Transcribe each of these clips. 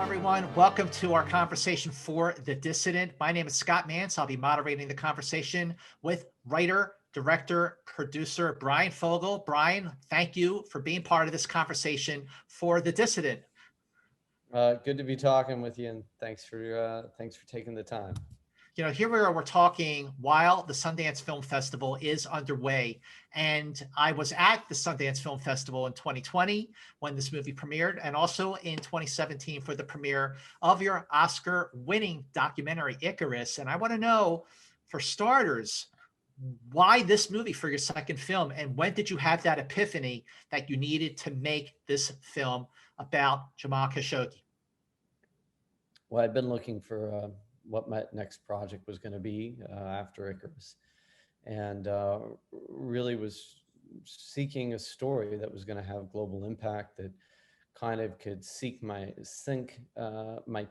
everyone. Welcome to our conversation for The Dissident. My name is Scott Mantz. I'll be moderating the conversation with writer, director, producer Bryan Fogel. Bryan, thank you for being part of this conversation for The Dissident. Good to be talking with you, and thanks for taking the time. You know, here we are, we're talking while the Sundance Film Festival is underway. And I was at the Sundance Film Festival in 2020 when this movie premiered, and also in 2017 for the premiere of your Oscar-winning documentary, ICARUS. And I want to know, for starters, why this movie for your second film, and when did you have that epiphany that you needed to make this film about Jamal Khashoggi? Well, I've been looking for what my next project was going to be after Icarus, and really was seeking a story that was going to have global impact, that kind of could sink my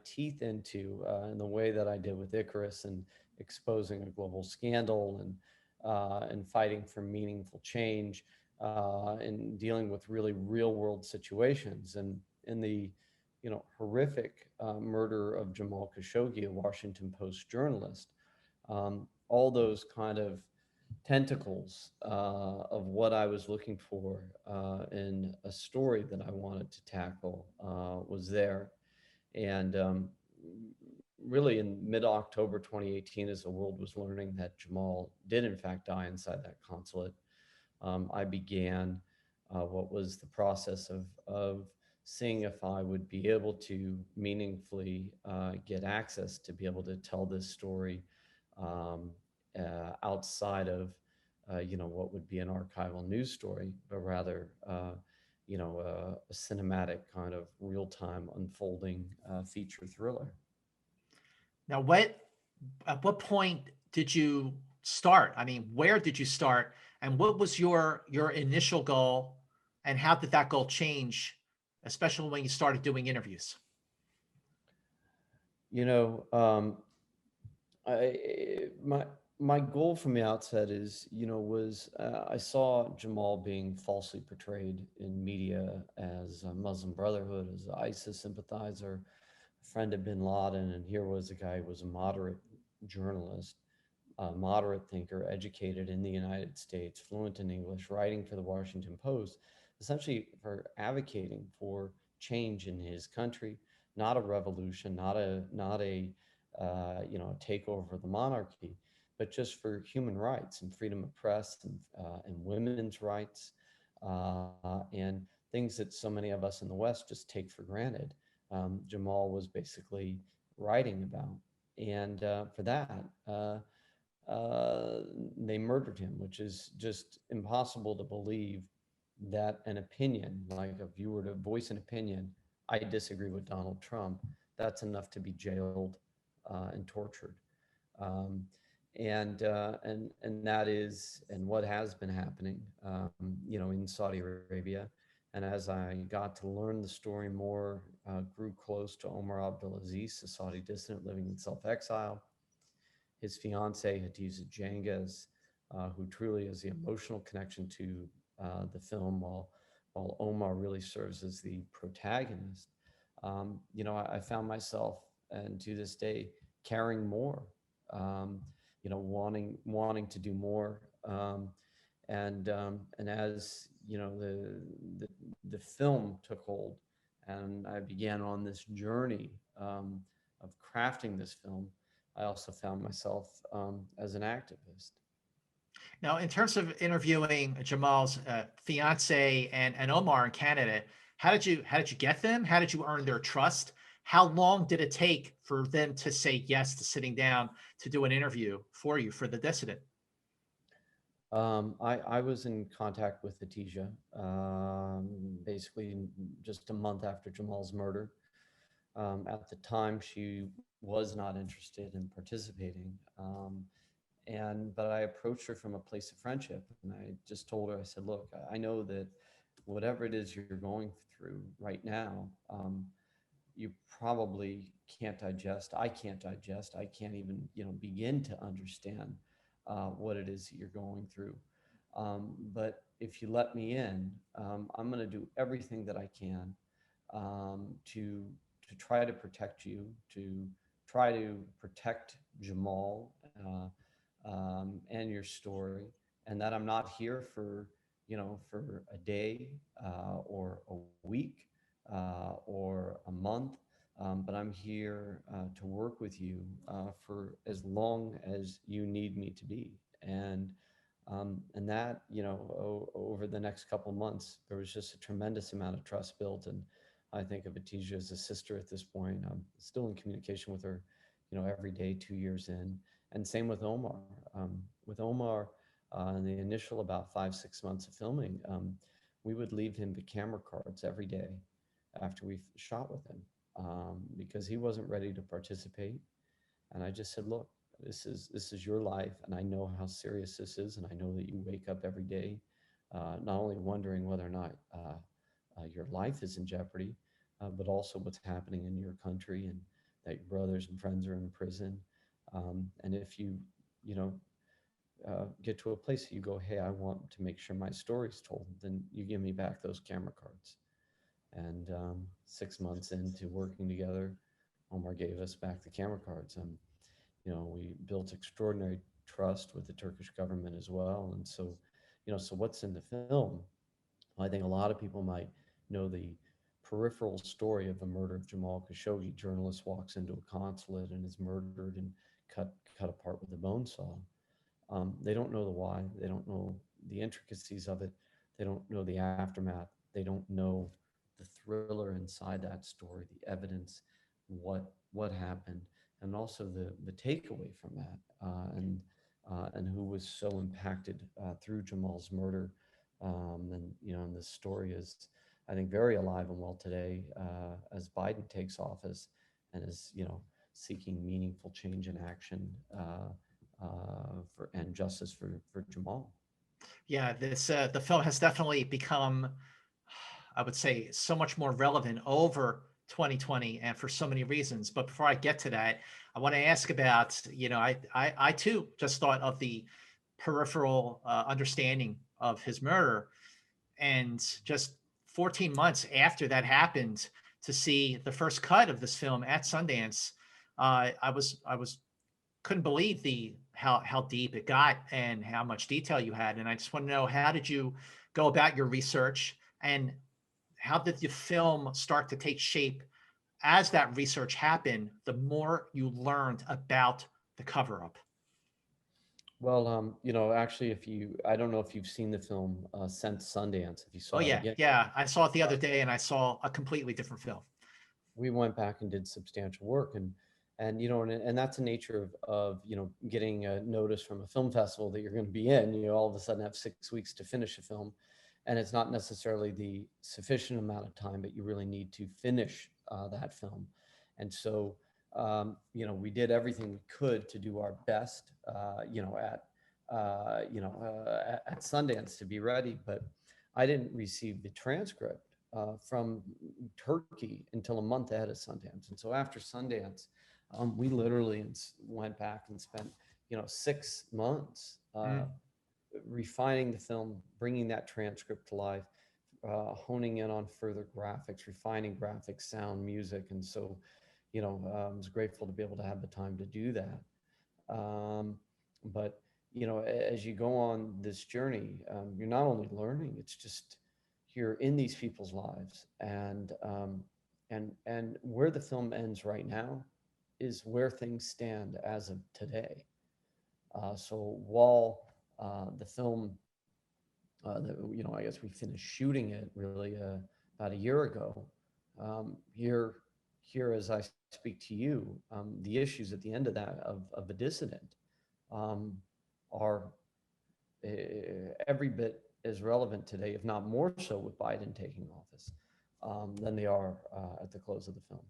teeth into in the way that I did with Icarus, and exposing a global scandal, and fighting for meaningful change, and dealing with really real world situations. And in the horrific murder of Jamal Khashoggi, a Washington Post journalist, all those kind of tentacles of what I was looking for in a story that I wanted to tackle was there. And really in mid-October 2018, as the world was learning that Jamal did in fact die inside that consulate, I began what was the process of seeing if I would be able to meaningfully get access to be able to tell this story outside of what would be an archival news story, but rather a cinematic kind of real-time unfolding feature thriller. Now, at what point did you start? I mean, where did you start, and what was your initial goal, and how did that goal change, especially when you started doing interviews? My goal from the outset was I saw Jamal being falsely portrayed in media as a Muslim Brotherhood, as an ISIS sympathizer, a friend of bin Laden, and here was a guy who was a moderate journalist, a moderate thinker, educated in the United States, fluent in English, writing for the Washington Post, essentially for advocating for change in his country, not a revolution, not a takeover of the monarchy, but just for human rights and freedom of press, and women's rights, and things that so many of us in the West just take for granted. Jamal was basically writing about, and for that, they murdered him, which is just impossible to believe, that an opinion, like if you were to voice an opinion, I disagree with Donald Trump, that's enough to be jailed and tortured. And that is, and what has been happening, in Saudi Arabia. And as I got to learn the story more, grew close to Omar Abdulaziz, a Saudi dissident living in self-exile, his fiancee Hatice Cengiz, who truly is the emotional connection to the film, while Omar really serves as the protagonist. I found myself, and to this day, caring more, wanting to do more, and as the film took hold, and I began on this journey of crafting this film, I also found myself as an activist. Now, in terms of interviewing Jamal's fiance and Omar in Canada, how did you get them? How did you earn their trust? How long did it take for them to say yes to sitting down to do an interview for you for The Dissident? I was in contact with Hatice basically just a month after Jamal's murder. At the time, she was not interested in participating. But I approached her from a place of friendship, and I just told her, I said, look, I know that whatever it is you're going through right now, you probably can't digest. I can't digest. I can't even, begin to understand what it is that you're going through. But if you let me in, I'm going to do everything that I can to try to protect you, to try to protect Jamal and your story, and that I'm not here for, for a day or a week or a month, but I'm here to work with you for as long as you need me to be. And that, over the next couple months, there was just a tremendous amount of trust built. And I think of Atija as a sister at this point. I'm still in communication with her, every day, 2 years in. And same with Omar. With Omar, in the initial about 5-6 months of filming, we would leave him the camera cards every day after we shot with him, because he wasn't ready to participate. And I just said, look, this is your life, and I know how serious this is, and I know that you wake up every day not only wondering whether or not your life is in jeopardy, but also what's happening in your country, and that your brothers and friends are in prison. And if you, get to a place that you go, hey, I want to make sure my story's told, then you give me back those camera cards. And 6 months into working together, Omar gave us back the camera cards. And we built extraordinary trust with the Turkish government as well. And so, so what's in the film? Well, I think a lot of people might know the peripheral story of the murder of Jamal Khashoggi. Journalist walks into a consulate and is murdered and cut apart with a bone saw. They don't know the why. They don't know the intricacies of it. They don't know the aftermath. They don't know the thriller inside that story, the evidence, what happened, and also the takeaway from that, and who was so impacted through Jamal's murder. And this story is, I think, very alive and well today, as Biden takes office and is, seeking meaningful change and action and justice for Jamal. Yeah, this the film has definitely become, I would say, so much more relevant over 2020, and for so many reasons. But before I get to that, I want to ask about, I too just thought of the peripheral understanding of his murder, and just 14 months after that happened, to see the first cut of this film at Sundance, I was couldn't believe the how deep it got and how much detail you had. And I just want to know, how did you go about your research, and how did the film start to take shape as that research happened, the more you learned about the cover up? Well, actually, I don't know if you've seen the film since Sundance, if you Oh saw it yeah, again. yeah. I saw it the other day, and I saw a completely different film. We went back and did substantial work, and that's the nature of getting a notice from a film festival that you're going to be in. All of a sudden have 6 weeks to finish a film, and it's not necessarily the sufficient amount of time, but you really need to finish that film. And so we did everything we could to do our best at Sundance to be ready, but I didn't receive the transcript from Turkey until a month ahead of Sundance. And so after Sundance, we literally went back and spent 6 months refining the film, bringing that transcript to life, honing in on further graphics, refining graphics, sound, music. And so I was grateful to be able to have the time to do that. But as you go on this journey, you're not only learning, it's just you're in these people's lives, and where the film ends right now is where things stand as of today. So while the film, I guess we finished shooting it really about a year ago. Here as I speak to you, the issues at the end of that of the Dissident are every bit as relevant today, if not more so, with Biden taking office than they are at the close of the film.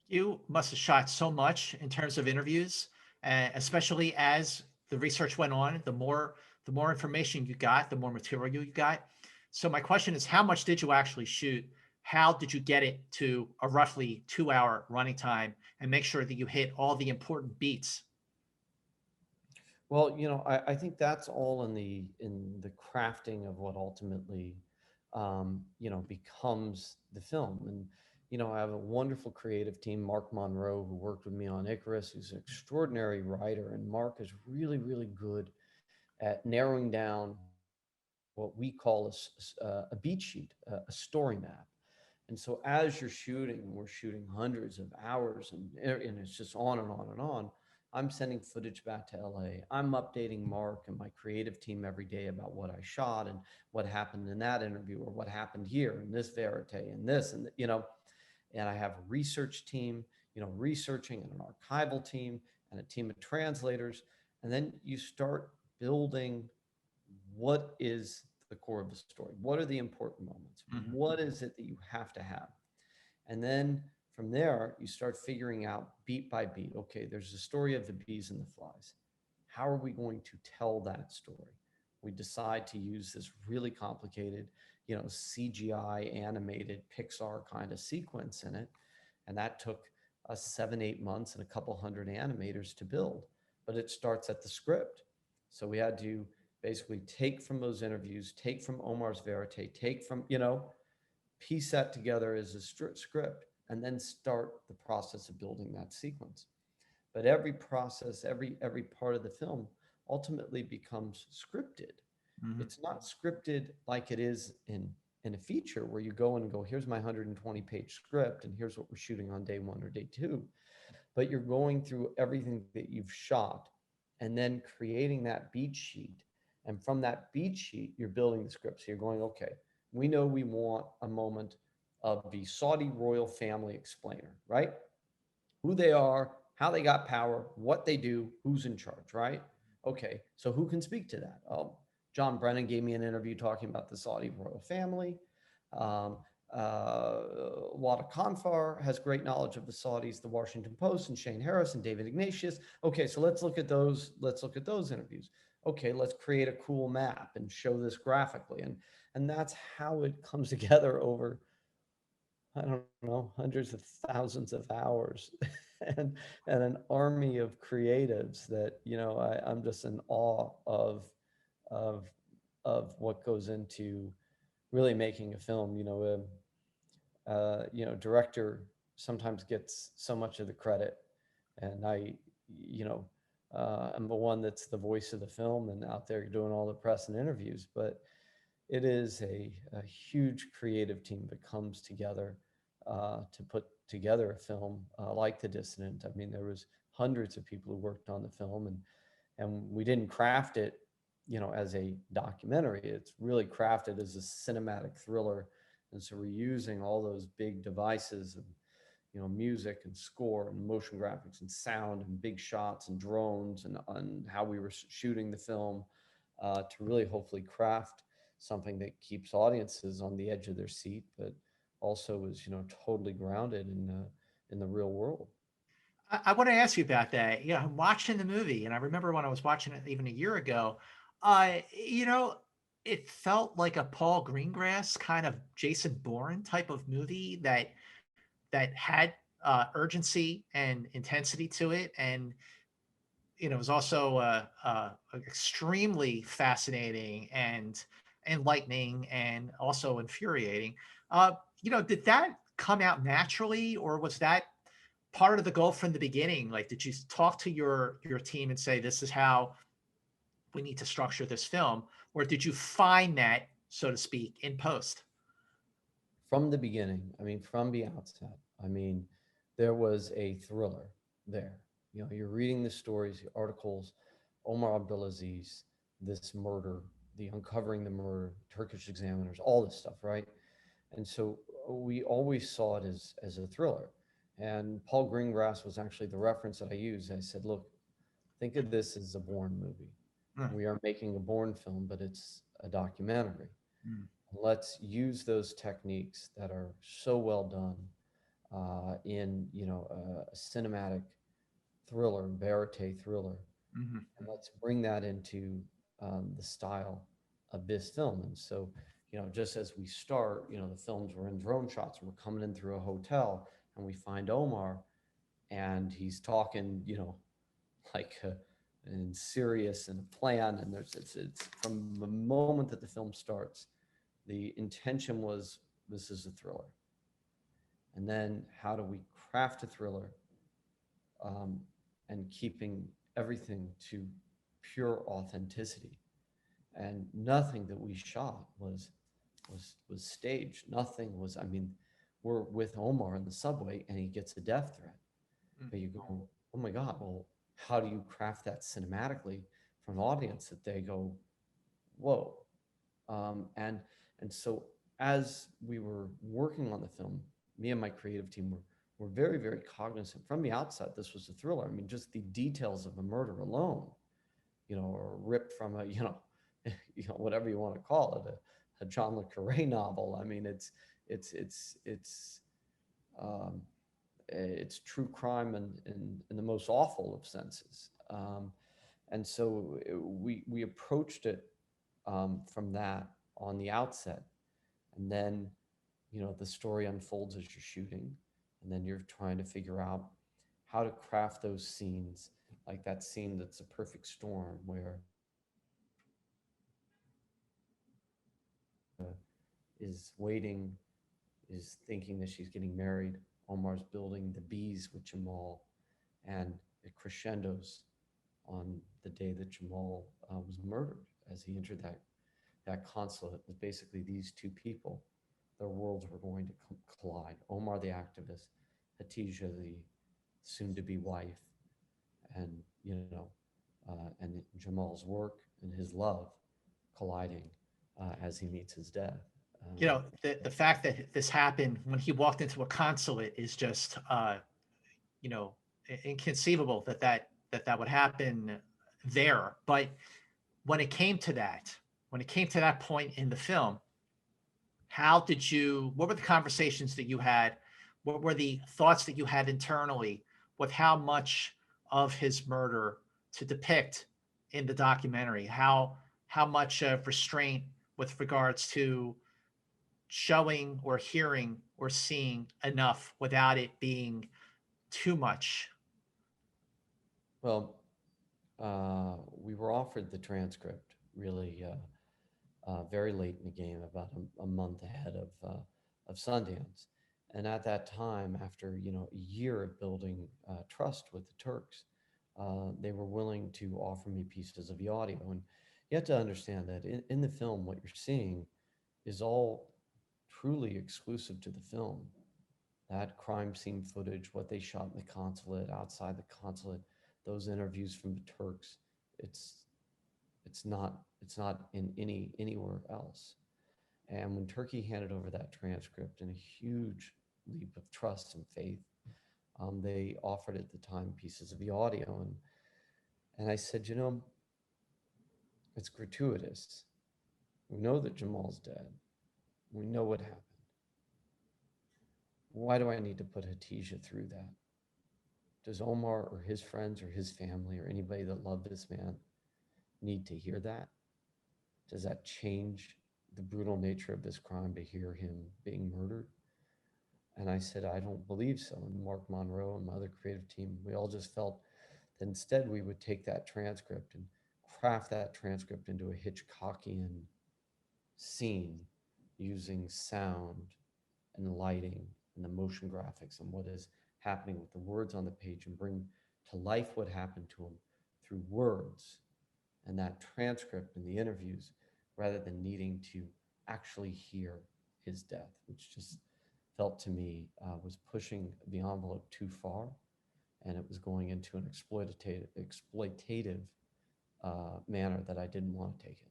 You must have shot so much in terms of interviews, especially as the research went on. The more information you got, the more material you got. So my question is, how much did you actually shoot? How did you get it to a roughly 2-hour running time, and make sure that you hit all the important beats? Well, I think that's all in the crafting of what ultimately, becomes the film. And I have a wonderful creative team, Mark Monroe, who worked with me on Icarus, who's an extraordinary writer. And Mark is really, really good at narrowing down what we call a beat sheet, a story map. And so as you're shooting, we're shooting hundreds of hours and it's just on and on and on. I'm sending footage back to LA. I'm updating Mark and my creative team every day about what I shot and what happened in that interview or what happened here in this verite and this and I have a research team, researching and an archival team and a team of translators. And then you start building what is the core of the story? What are the important moments? Mhm. What is it that you have to have? And then from there, you start figuring out beat by beat. Okay, there's the story of the bees and the flies. How are we going to tell that story? We decide to use this really complicated, CGI animated Pixar kind of sequence in it. And that took us 7, 8 months and a couple hundred animators to build. But it starts at the script. So we had to basically take from those interviews, take from Omar's verite, take from, piece that together as a script, and then start the process of building that sequence. But every process, every part of the film ultimately becomes scripted. Mhm. It's not scripted like it is in a feature where you go in and go, here's my 120-page script, and here's what we're shooting on day one or day two. But you're going through everything that you've shot and then creating that beat sheet. And from that beat sheet, you're building the script. So you're going, okay, we know we want a moment of the Saudi royal family explainer, right? Who they are, how they got power, what they do, who's in charge, right? Okay, so who can speak to that? Oh, John Brennan gave me an interview talking about the Saudi royal family. Um, Wada Khanfar has great knowledge of the Saudis, the Washington Post, and Shane Harris and David Ignatius. Okay, so let's look at those. Let's look at those interviews. Okay, let's create a cool map and show this graphically, and that's how it comes together over, I don't know, hundreds of thousands of hours and an army of creatives that, I'm just in awe of, of what goes into really making a film. Director sometimes gets so much of the credit, and you know, I'm the one that's the voice of the film and out there doing all the press and interviews. But it is a huge creative team that comes together to put together a film like The Dissident. I mean, there was hundreds of people who worked on the film, and we didn't craft it, as a documentary. It's really crafted as a cinematic thriller, and so we're using all those big devices and music and score and motion graphics and sound and big shots and drones and how we were shooting the film to really hopefully craft something that keeps audiences on the edge of their seat, but also is totally grounded in the real world. I want to ask you about that. I'm watching the movie, and I remember when I was watching it even a year ago, you know, it felt like a Paul Greengrass kind of Jason Bourne type of movie that had urgency and intensity to it, and it was also extremely fascinating and enlightening and also infuriating. Did that come out naturally, or was that part of the goal from the beginning? Like, did you talk to your team and say, this is how we need to structure this film, or did you find that, so to speak, in post? From the beginning, I mean, from the outset, I mean, there was a thriller there. You're reading the stories, the articles, Omar Abdulaziz, this murder, the uncovering the murder, Turkish examiners, all this stuff, right? And so we always saw it as a thriller. And Paul Greengrass was actually the reference that I used. I said, look, think of this as a Bourne movie. Mm, We are making a Bourne film, but it's a documentary. mm, Let's use those techniques that are so well done in a cinematic thriller, verite thriller, mhm. and let's bring that into the style of this film. And so, just as we start, the films were in drone shots, and we're coming in through a hotel, and we find Omar, and he's talking, like and serious and a plan. And it's from the moment that the film starts, the intention was, this is a thriller. And then how do we craft a thriller, and keeping everything to pure authenticity. And nothing that we shot was staged. Nothing was, I mean, we're with Omar in the subway and he gets a death threat. But you go, oh my God, well, how do you craft that cinematically for an audience that they go, whoa? And so as we were working on the film, me and my creative team were very, very cognizant from the outset. This was a thriller. I mean, just the details of the murder alone, or ripped from a, whatever you want to call it, a John le Carré novel. I mean, um, it's true crime in the most awful of senses. And so we approached it from that on the outset. And then, the story unfolds as you're shooting. And then you're trying to figure out how to craft those scenes, like that scene that's a perfect storm where is waiting, is thinking that she's getting married. Omar's building the bees with Jamal, and it crescendos on the day that Jamal was murdered as he entered that consulate. With basically these two people, their worlds were going to collide. Omar, the activist, Hatija, the soon-to-be wife, and and Jamal's work and his love colliding as he meets his death. The fact that this happened when he walked into a consulate is just, inconceivable that would happen there. But when it came to that point in the film, what were the conversations that you had? What were the thoughts that you had internally with how much of his murder to depict in the documentary? How much restraint with regards to showing or hearing or seeing enough without it being too much? Well, we were offered the transcript really very late in the game, about a month ahead of Sundance. And at that time, after a year of building trust with the Turks, they were willing to offer me pieces of the audio. And you have to understand that in the film, what you're seeing is all truly exclusive to the film. That crime scene footage, what they shot in the consulate, outside the consulate, those interviews from the Turks, it's not in anywhere else. And when Turkey handed over that transcript in a huge leap of trust and faith, they offered at the time pieces of the audio, and I said, it's gratuitous. We know that Jamal's dead. We know what happened. Why do I need to put Hatija through that? Does Omar or his friends or his family or anybody that loved this man need to hear that? Does that change the brutal nature of this crime to hear him being murdered? And I said, I don't believe so. And Mark Monroe and my other creative team, we all just felt that instead we would take that transcript and craft that transcript into a Hitchcockian scene using sound and lighting and the motion graphics and what is happening with the words on the page, and bring to life what happened to him through words and that transcript and the interviews, rather than needing to actually hear his death, which just felt to me was pushing the envelope too far, and it was going into an exploitative manner that I didn't want to take it.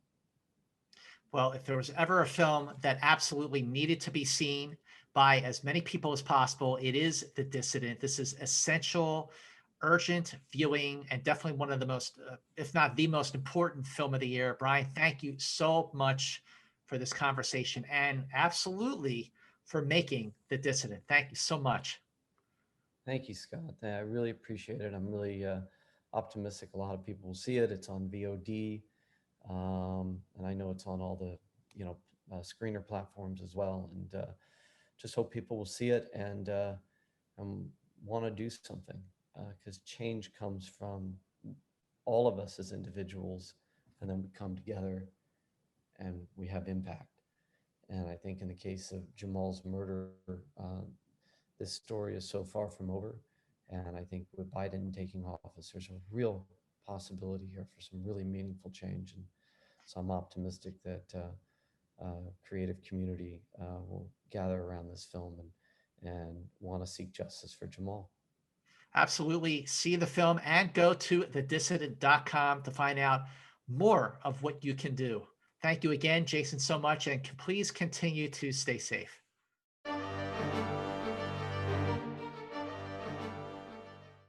Well, if there was ever a film that absolutely needed to be seen by as many people as possible, it is The Dissident. This is essential, urgent viewing, and definitely one of the most, if not the most important film of the year. Bryan, thank you so much for this conversation, and absolutely for making The Dissident. Thank you so much. Thank you, Scott. I really appreciate it. I'm really optimistic a lot of people will see it. It's on VOD. And I know it's on all the, screener platforms as well. And just hope people will see it and want to do something, because change comes from all of us as individuals, and then we come together and we have impact. And I think in the case of Jamal's murder, this story is so far from over. And I think with Biden taking office, there's a real possibility here for some really meaningful change. And so I'm optimistic that creative community will gather around this film and want to seek justice for Jamal. Absolutely. See the film and go to thedissident.com to find out more of what you can do. Thank you again, Jason, so much. And please continue to stay safe.